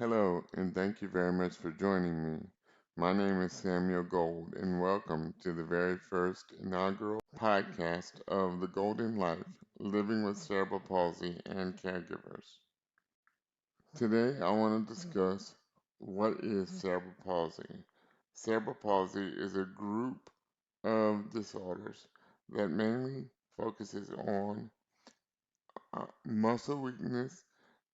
Hello, and thank you very much for joining me. My name is Samuel Gold, and welcome to the very first inaugural podcast of The Golden Life Living with Cerebral Palsy and Caregivers. Today, I want to discuss what is cerebral palsy. Cerebral palsy is a group of disorders that mainly focuses on muscle weakness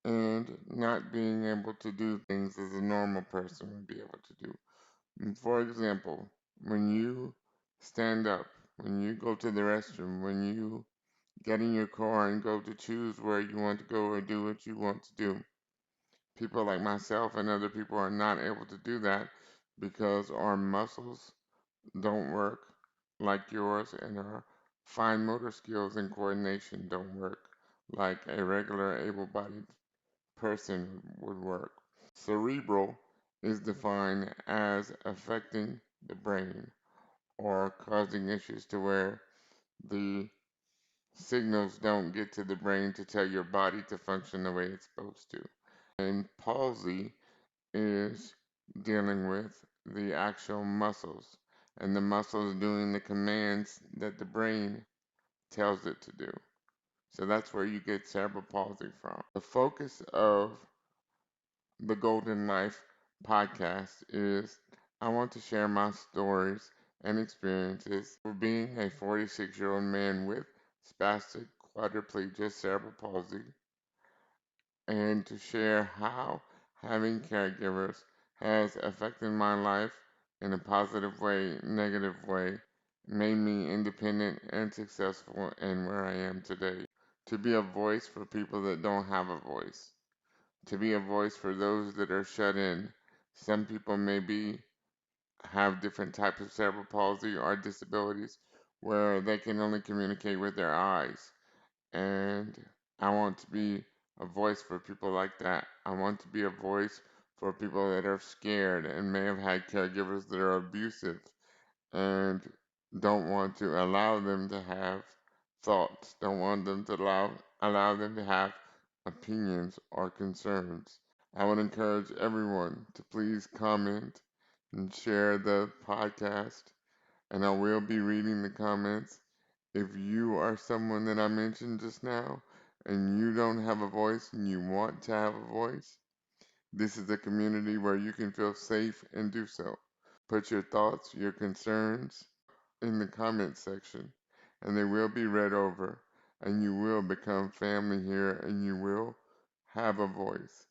and not being able to do things as a normal person would be able to do. For example, when you stand up, when you go to the restroom, when you get in your car and go to choose where you want to go or do what you want to do, people like myself and other people are not able to do that because our muscles don't work like yours and our fine motor skills and coordination don't work like a regular able bodied person would work. Cerebral is defined as affecting the brain or causing issues to where the signals don't get to the brain to tell your body to function the way it's supposed to. And palsy is dealing with the actual muscles and the muscles doing the commands that the brain tells it to do. So that's where you get cerebral palsy from. The focus of the Golden Life podcast is I want to share my stories and experiences for being a 46-year-old man with spastic quadriplegia cerebral palsy and to share how having caregivers has affected my life in a positive way, negative way, made me independent and successful in where I am today. To be a voice for people that don't have a voice, to be a voice for those that are shut in. Some people maybe have different types of cerebral palsy or disabilities where they can only communicate with their eyes. And I want to be a voice for people like that. I want to be a voice for people that are scared and may have had caregivers that are abusive and don't want to allow them to have thoughts, don't want them to allow them to have opinions or concerns. I would encourage everyone to please comment and share the podcast, and I will be reading the comments. If you are someone that I mentioned just now and you don't have a voice and you want to have a voice, this is a community where you can feel safe and do so. Put your thoughts, your concerns in the comment section, and they will be read over, and you will become family here, and you will have a voice.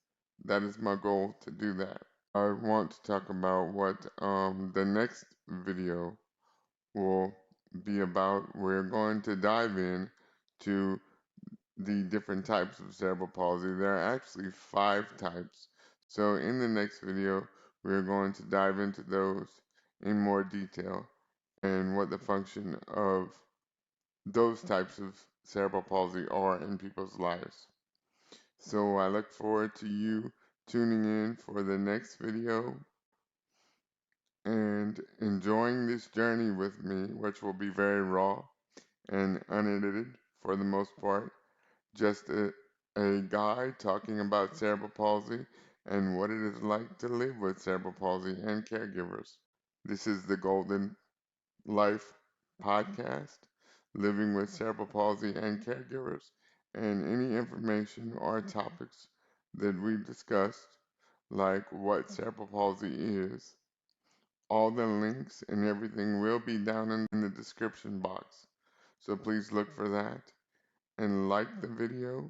That is my goal to do that. I want to talk about what the next video will be about. We're going to dive in to the different types of cerebral palsy. There are actually 5 types. So in the next video, we're going to dive into those in more detail and what the function of those types of cerebral palsy are in people's lives. So I look forward to you tuning in for the next video and enjoying this journey with me, which will be very raw and unedited for the most part. Just a guy talking about cerebral palsy and what it is like to live with cerebral palsy and caregivers. This is the Golden Life podcast, living with cerebral palsy and caregivers, and any information or topics that we discussed, like what cerebral palsy is. All the links and everything will be down in the description box. So please look for that and like the video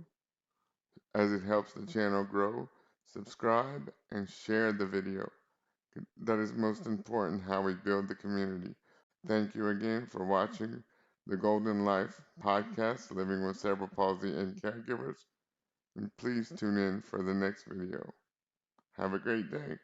as it helps the channel grow. Subscribe and share the video. That is most important how we build the community. Thank you again for watching the Golden Life podcast, Living with Cerebral Palsy and Caregivers. And please tune in for the next video. Have a great day.